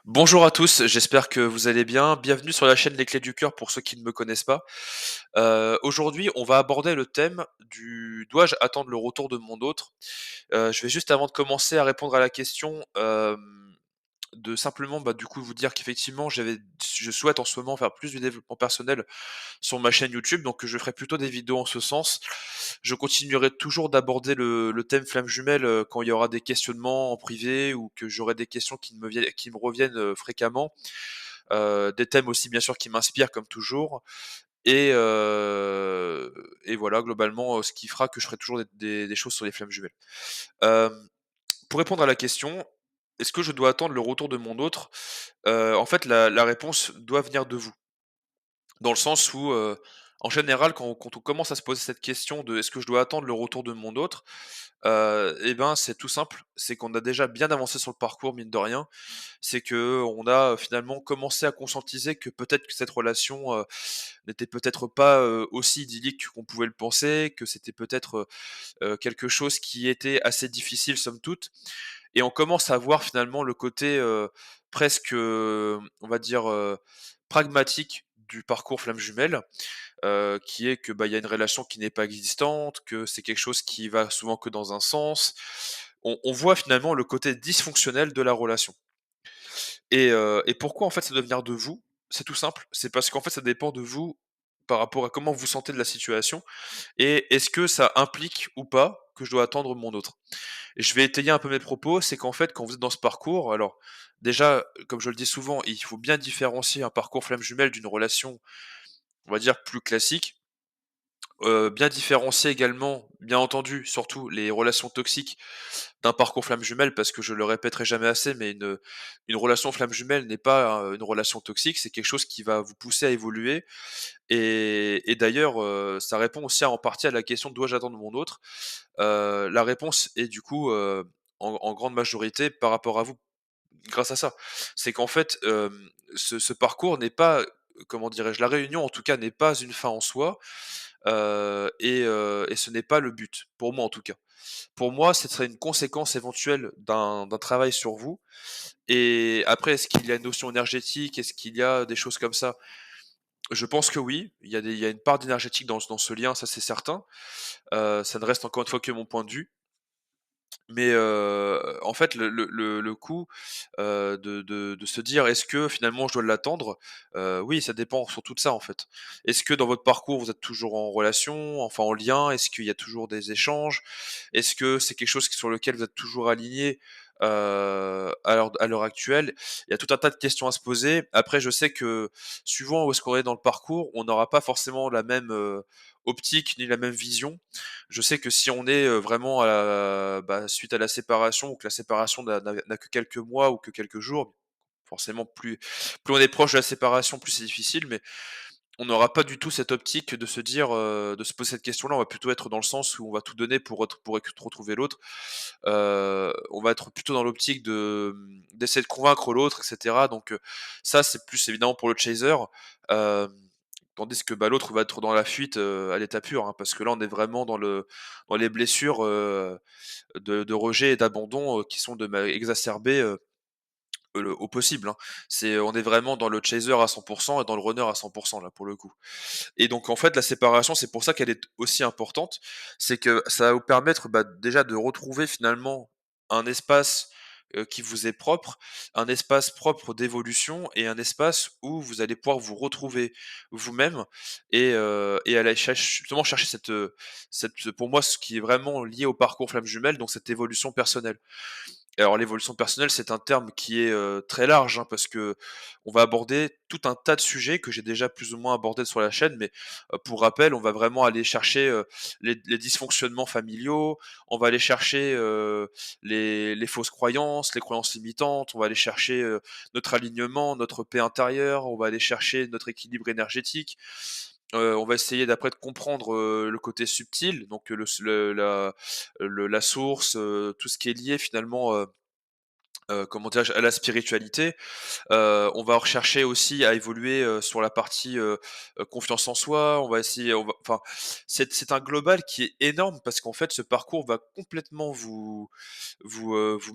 Bonjour à tous, j'espère que vous allez bien. Bienvenue sur la chaîne Les Clés du Cœur pour ceux qui ne me connaissent pas. Aujourd'hui, on va aborder le thème du «Dois-je attendre le retour de mon autre?» Je vais juste avant de commencer à répondre à la question, de simplement, du coup, vous dire qu'effectivement, je souhaite en ce moment faire plus de développement personnel sur ma chaîne YouTube, donc je ferai plutôt des vidéos en ce sens. Je continuerai toujours d'aborder le thème flamme jumelle, quand il y aura des questionnements en privé ou que j'aurai des questions qui me reviennent, fréquemment. Des thèmes aussi bien sûr qui m'inspirent comme toujours et voilà globalement, ce qui fera que je ferai toujours des choses sur les flammes jumelles. Hem, pour répondre à la question: «Est-ce que je dois attendre le retour de mon autre?» En fait la réponse doit venir de vous. Dans le sens où, en général, quand on commence à se poser cette question de: «Est-ce que je dois attendre le retour de mon autre?» et ben, c'est tout simple, c'est qu'on a déjà bien avancé sur le parcours, mine de rien. C'est qu'on a, finalement commencé à conscientiser que peut-être que cette relation, n'était peut-être pas, aussi idyllique qu'on pouvait le penser, que c'était peut-être, quelque chose qui était assez difficile somme toute et on commence à voir finalement le côté, presque, on va dire, pragmatique du parcours flamme jumelle, qui est que, il y a une relation qui n'est pas existante, que c'est quelque chose qui va souvent que dans un sens. On voit finalement le côté dysfonctionnel de la relation et pourquoi en fait ça doit venir de vous? C'est tout simple, c'est parce qu'en fait ça dépend de vous par rapport à comment vous sentez de la situation et est-ce que ça implique ou pas que je dois attendre mon autre? Et je vais étayer un peu mes propos, c'est qu'en fait, quand vous êtes dans ce parcours, alors déjà, comme je le dis souvent, il faut bien différencier un parcours flamme jumelle d'une relation, on va dire, plus classique. Bien différencier également, bien entendu, surtout les relations toxiques d'un parcours flamme jumelle parce que je le répéterai jamais assez, mais une relation flamme jumelle n'est pas, une relation toxique, c'est quelque chose qui va vous pousser à évoluer et d'ailleurs, ça répond aussi en partie à la question: «Dois-je attendre mon autre?» La réponse est du coup, en grande majorité par rapport à vous, grâce à ça. C'est qu'en fait, ce parcours n'est pas, comment dirais-je? La réunion en tout cas n'est pas une fin en soi, et ce n'est pas le but, pour moi en tout cas. Pour moi, ce serait une conséquence éventuelle d'un travail sur vous et après est-ce qu'il y a une notion énergétique? Est-ce qu'il y a des choses comme ça? Je pense que oui, il y a une part d'énergétique dans ce lien, ça c'est certain. Ça ne reste encore une fois que mon point de vue. Mais, en fait, le coup, de se dire: «Est-ce que finalement je dois l'attendre?» Oui, ça dépend surtout de ça, en fait. Est-ce que dans votre parcours, vous êtes toujours en relation, enfin en lien? Est-ce qu'il y a toujours des échanges? Est-ce que c'est quelque chose sur lequel vous êtes toujours aligné à l'heure actuelle? Il y a tout un tas de questions à se poser. Après, je sais que suivant où est-ce qu'on est dans le parcours, on n'aura pas forcément la même, optique ni la même vision. Je sais que si on est, vraiment suite à la séparation ou que la séparation n'a que quelques mois ou que quelques jours, forcément plus on est proche de la séparation, plus c'est difficile, mais on n'aura pas du tout cette optique de se dire, de se poser cette question-là. On va plutôt être dans le sens où on va tout donner pour retrouver l'autre. On va être plutôt dans l'optique d'essayer de convaincre l'autre et cetera donc ça, c'est plus évidemment pour le chaser. Hem Tandis que, l'autre va être dans la fuite, à l'état pur, hein, parce que là, on est vraiment dans les blessures, de rejet et d'abandon, qui sont exacerbées, au possible, hein. On est vraiment dans le chaser à 100 et dans le runner à 100 là, pour le coup. Et donc en fait, la séparation, c'est pour ça qu'elle est aussi importante, c'est que ça va vous permettre, déjà de retrouver finalement un espace, qui vous est propre, un espace propre d'évolution et un espace où vous allez pouvoir vous retrouver vous-même et aller justement chercher pour moi, ce qui est vraiment lié au parcours flamme jumelle, donc cette évolution personnelle. Alors l'évolution personnelle, c'est un terme qui est, très large, hein, parce que on va aborder tout un tas de sujets que j'ai déjà plus ou moins abordés sur la chaîne, mais, pour rappel, on va vraiment aller chercher, les dysfonctionnements familiaux, on va aller chercher, les fausses croyances, les croyances limitantes, on va aller chercher, notre alignement, notre paix intérieure, on va aller chercher notre équilibre énergétique. On va essayer d'après de comprendre, le côté subtil, donc, le s le la source, tout ce qui est lié finalement, comment dirais-je? À la spiritualité. On va rechercher aussi à évoluer, sur la partie, confiance en soi. On va essayer on va enfin, c'est un global qui est énorme parce qu'en fait, ce parcours va complètement vous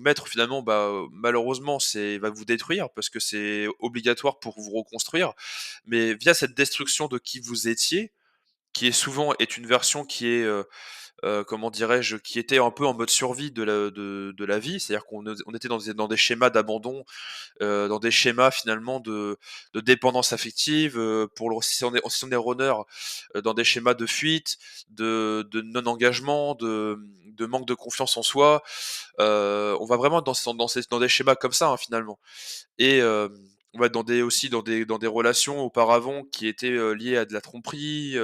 mettre finalement, malheureusement, c'est va vous détruire parce que c'est obligatoire pour vous reconstruire. Mais via cette destruction de qui vous étiez, qui est souvent est une version qui est, comment dirais-je? Qui était un peu en mode survie de la vie. C'est-à-dire on était dans des schémas d'abandon, dans des schémas finalement de dépendance affective, pour le si on est runner, dans des schémas de fuite, de non-engagement, de manque de confiance en soi. On va vraiment dans des schémas comme ça, hein, finalement. Et on va être dans des relations auparavant qui étaient, liées à de la tromperie,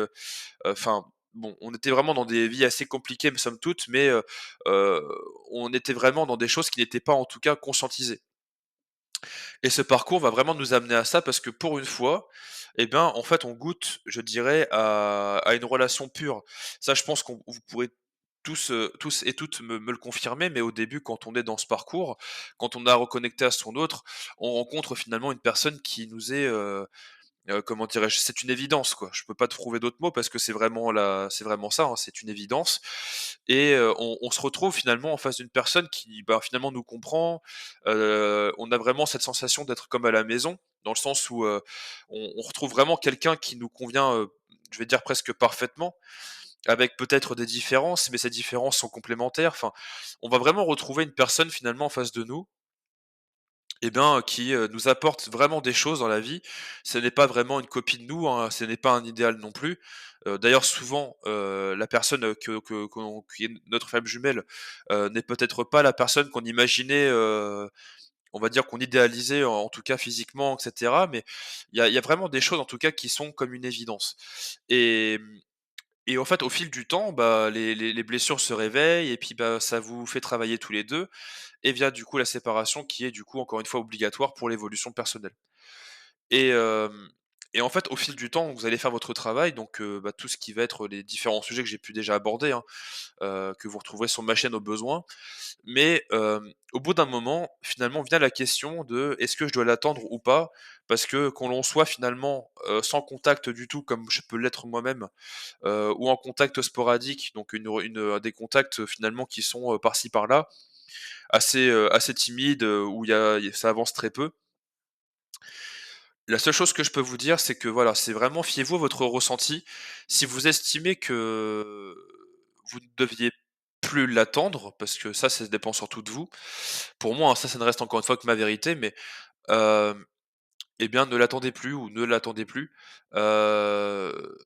enfin bon, on était vraiment dans des vies assez compliquées, somme toute, mais heu, on était vraiment dans des choses qui n'étaient pas en tout cas conscientisées. Et ce parcours va vraiment nous amener à ça parce que pour une fois, eh bien, en fait, on goûte, je dirais, à une relation pure. Ça, je pense qu'on vous pourrez tous et toutes me le confirmer, mais au début, quand on est dans ce parcours, quand on a reconnecté à son autre, on rencontre finalement une personne qui nous est, comment dirais-je? C'est une évidence, quoi. Je peux pas trouver d'autres mots parce que c'est vraiment ça, hein, c'est une évidence. Et on se retrouve finalement en face d'une personne qui, finalement nous comprend. On a vraiment cette sensation d'être comme à la maison, dans le sens où, on retrouve vraiment quelqu'un qui nous convient, je vais dire presque parfaitement, avec peut-être des différences, mais ces différences sont complémentaires. Enfin, on va vraiment retrouver une personne finalement en face de nous, qui, nous apporte vraiment des choses dans la vie. Ce n'est pas vraiment une copie de nous, hein, ce n'est pas un idéal non plus. D'ailleurs souvent, la personne, qui est notre flamme jumelle, n'est peut-être pas la personne qu'on imaginait, on va dire qu'on idéalisait en tout cas physiquement et cetera, mais il y a vraiment des choses en tout cas qui sont comme une évidence. Et et en fait, au fil du temps, les blessures se réveillent et puis, ça vous fait travailler tous les 2 et vient du coup la séparation qui est du coup encore une fois obligatoire pour l'évolution personnelle. Et et en fait, au fil du temps, vous allez faire votre travail donc tout ce qui va être les différents sujets que j'ai pu déjà aborder, hein, que vous retrouverez sur ma chaîne au besoin. Mais au bout d'un moment, finalement vient la question de: «Est-ce que je dois l'attendre ou pas?» Parce que qu'on l'on soit finalement, sans contact du tout comme je peux l'être moi-même, ou en contact sporadique, donc des contacts finalement qui sont, par-ci par-là, assez timides, où ça avance très peu. La seule chose que je peux vous dire, c'est que voilà, c'est vraiment fiez-vous à votre ressenti. Si vous estimez que vous ne deviez plus l'attendre, parce que ça dépend surtout de vous. Pour moi, hein, ça ne reste encore une fois que ma vérité, mais hem, eh bien, ne l'attendez plus ou ne l'attendez plus. Heu,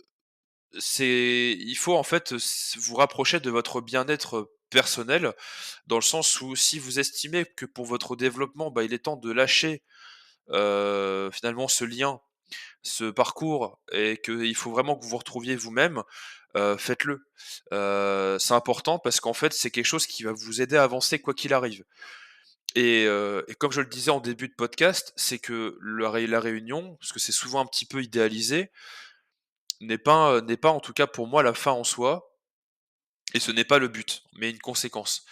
il faut en fait, vous rapprocher de votre bien-être, personnel, dans le sens où si vous estimez que pour votre développement, il est temps de lâcher, finalement ce lien, ce parcours et qu'il faut vraiment que vous vous retrouviez vous-même, faites-le. C'est important parce qu'en fait, c'est quelque chose qui va vous aider à avancer quoi qu'il arrive. Et comme je le disais en début de podcast, c'est que la réunion, parce que c'est souvent un petit peu idéalisé, n'est pas en tout cas pour moi la fin en soi et ce n'est pas le but, mais une conséquence.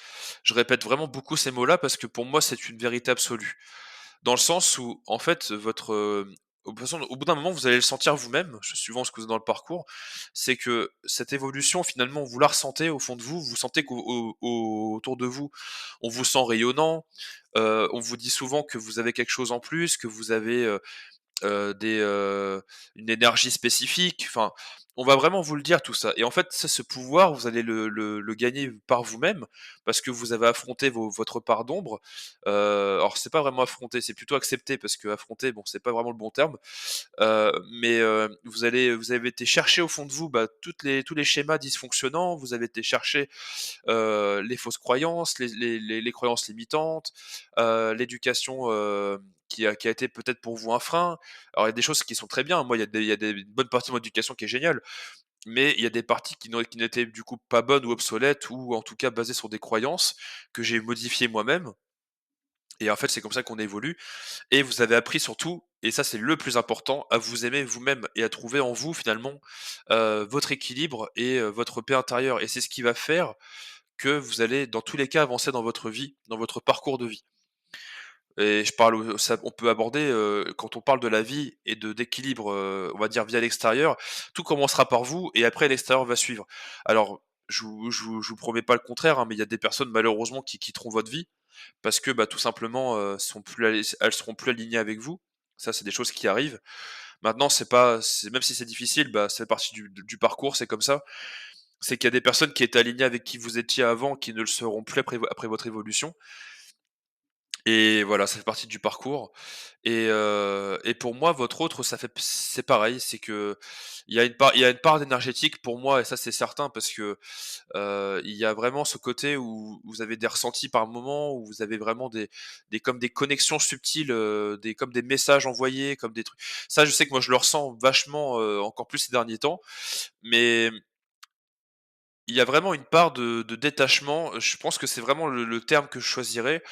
Je répète vraiment beaucoup ces mots-là parce que pour moi, c'est une vérité absolue. Dans le sens où, en fait, au bout d'un moment, vous allez le sentir vous-même, suivant ce que vous êtes dans le parcours, c'est que cette évolution, finalement, vous la ressentez au fond de vous. Vous sentez autour de vous, on vous sent rayonnant. On vous dit souvent que vous avez quelque chose en plus, que vous avez une énergie spécifique. Enfin, on va vraiment vous le dire tout ça. Et en fait, ce pouvoir, vous allez le gagner par vous-même, parce que vous avez affronté votre part d'ombre. Alors c'est pas vraiment affronter, c'est plutôt accepter, parce que affronter, bon, c'est pas vraiment le bon terme. Mais vous avez été chercher au fond de vous, tous les schémas dysfonctionnants. Vous avez été chercher les fausses croyances, les croyances limitantes, l'éducation, qui a été peut-être pour vous un frein. Alors il y a des choses qui sont très bien. Moi, il y a une bonne partie de mon éducation qui est géniale, mais il y a des parties qui n'étaient du coup pas bonnes ou obsolètes ou en tout cas basées sur des croyances que j'ai modifiées moi-même. Et en fait, c'est comme ça qu'on évolue. Et vous avez appris surtout, et ça c'est le plus important, à vous aimer vous-même et à trouver en vous finalement, votre équilibre et votre paix intérieure. Et c'est ce qui va faire que vous allez dans tous les cas avancer dans votre vie, dans votre parcours de vie. et je parle, ça on peut aborder, quand on parle de la vie et d'équilibre, on va dire via l'extérieur, tout commencera par vous et après l'extérieur va suivre. Alors, je vous promets pas le contraire, hein, mais il y a des personnes malheureusement qui quitteront votre vie parce que, bah, tout simplement, elles seront plus alignées avec vous. Ça, c'est des choses qui arrivent. Maintenant, c'est même si c'est difficile, bah, ça fait partie du parcours, c'est comme ça. C'est qu'il y a des personnes qui étaient alignées avec qui vous étiez avant, qui ne le seront plus après votre évolution et voilà, ça fait partie du parcours et pour moi, votre autre, c'est pareil, c'est que il y a une part d'énergétique pour moi et ça, c'est certain parce que, il y a vraiment ce côté où vous avez des ressentis par moment, où vous avez vraiment des comme des connexions subtiles, comme des messages envoyés, comme des trucs. Ça, je sais que moi, je le ressens vachement, encore plus ces derniers temps, mais il y a vraiment une part de détachement, je pense que c'est vraiment le terme que je choisirais.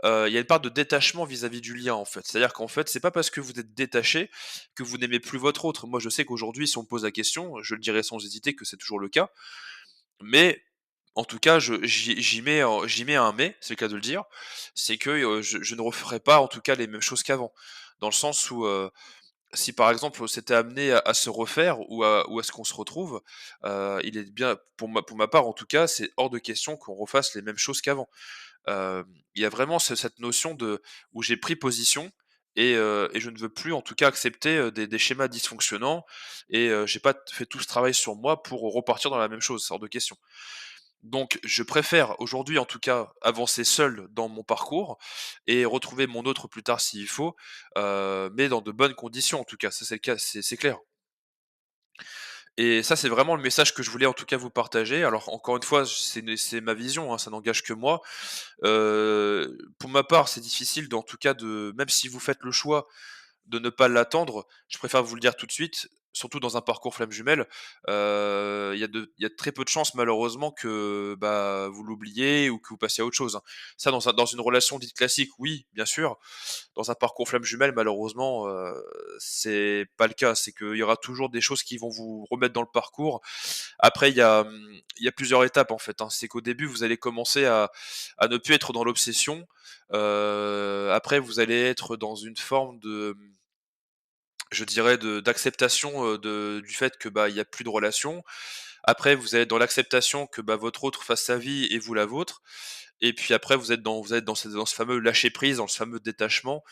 Il y a une part de détachement vis-à-vis du lien, en fait. C'est-à-dire qu'en fait, c'est pas parce que vous êtes détaché que vous n'aimez plus votre autre. Moi, je sais qu'aujourd'hui, si on me pose la question, je le dirai sans hésiter que c'est toujours le cas. Mais en tout cas, j'y mets un mais, c'est le cas de le dire, c'est que, je ne referai pas en tout cas les mêmes choses qu'avant. Dans le sens où, si par exemple, c'était amené à se refaire ou à ce qu'on se retrouve, il est bien pour ma part en tout cas, c'est hors de question qu'on refasse les mêmes choses qu'avant. Il y a vraiment cette notion de où j'ai pris position et je ne veux plus en tout cas accepter, des schémas dysfonctionnants et j'ai pas fait tout ce travail sur moi pour repartir dans la même chose, c'est hors de question. Donc je préfère aujourd'hui en tout cas avancer seul dans mon parcours et retrouver mon autre plus tard s'il faut, mais dans de bonnes conditions en tout cas, ça c'est le cas, c'est clair. Et ça, c'est vraiment le message que je voulais en tout cas vous partager. Alors encore une fois, c'est ma vision, hein, ça n'engage que moi. Pour ma part, c'est difficile en tout cas de même si vous faites le choix de ne pas l'attendre, je préfère vous le dire tout de suite, surtout dans un parcours flamme jumelle, il y a très peu de chances malheureusement que, bah, vous l'oubliez ou que vous passiez à autre chose, hein. Ça dans une relation dite classique, oui, bien sûr. Dans un parcours flamme jumelle, malheureusement, c'est pas le cas. C'est qu'il y aura toujours des choses qui vont vous remettre dans le parcours. Après, il y a plusieurs étapes en fait, hein. C'est qu'au début, vous allez commencer à ne plus être dans l'obsession. Après, vous allez être dans une forme de, je dirais d'acceptation, du fait que, bah, il y a plus de relation. Après, vous allez être dans l'acceptation que, bah, votre autre fasse sa vie et vous la vôtre. Et puis après, vous êtes dans ce fameux lâcher prise, dans ce fameux détachement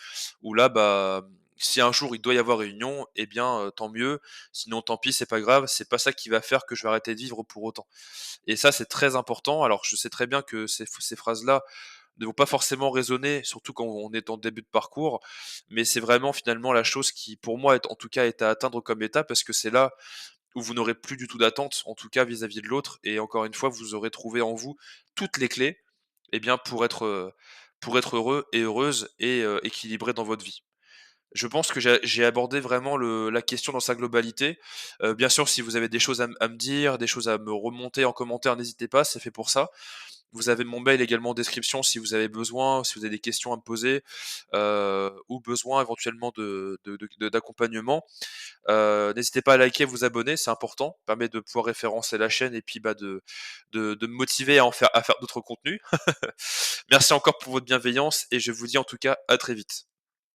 où là, bah, si un jour il doit y avoir réunion, eh bien, tant mieux. Sinon, tant pis, c'est pas grave. C'est pas ça qui va faire que je vais arrêter de vivre pour autant. Et ça, c'est très important. Alors, je sais très bien que ces phrases-là ne vont pas forcément résonner, surtout quand on est en début de parcours, mais c'est vraiment finalement la chose qui, pour moi, en tout cas, est à atteindre comme étape parce que c'est là où vous n'aurez plus du tout d'attente, en tout cas vis-à-vis de l'autre. Et encore une fois, vous aurez trouvé en vous toutes les clés, eh bien, pour être heureux et heureuse et équilibré dans votre vie. Je pense que j'ai abordé vraiment la question dans sa globalité. Bien sûr, si vous avez des choses à me dire, des choses à me remonter en commentaire, n'hésitez pas, c'est fait pour ça. Vous avez mon mail également en description si vous avez besoin, si vous avez des questions à me poser, ou besoin éventuellement d'accompagnement. N'hésitez pas à liker, vous abonner, c'est important, permet de pouvoir référencer la chaîne et puis, bah, de me motiver à faire d'autres contenus. Merci encore pour votre bienveillance et je vous dis en tout cas à très vite.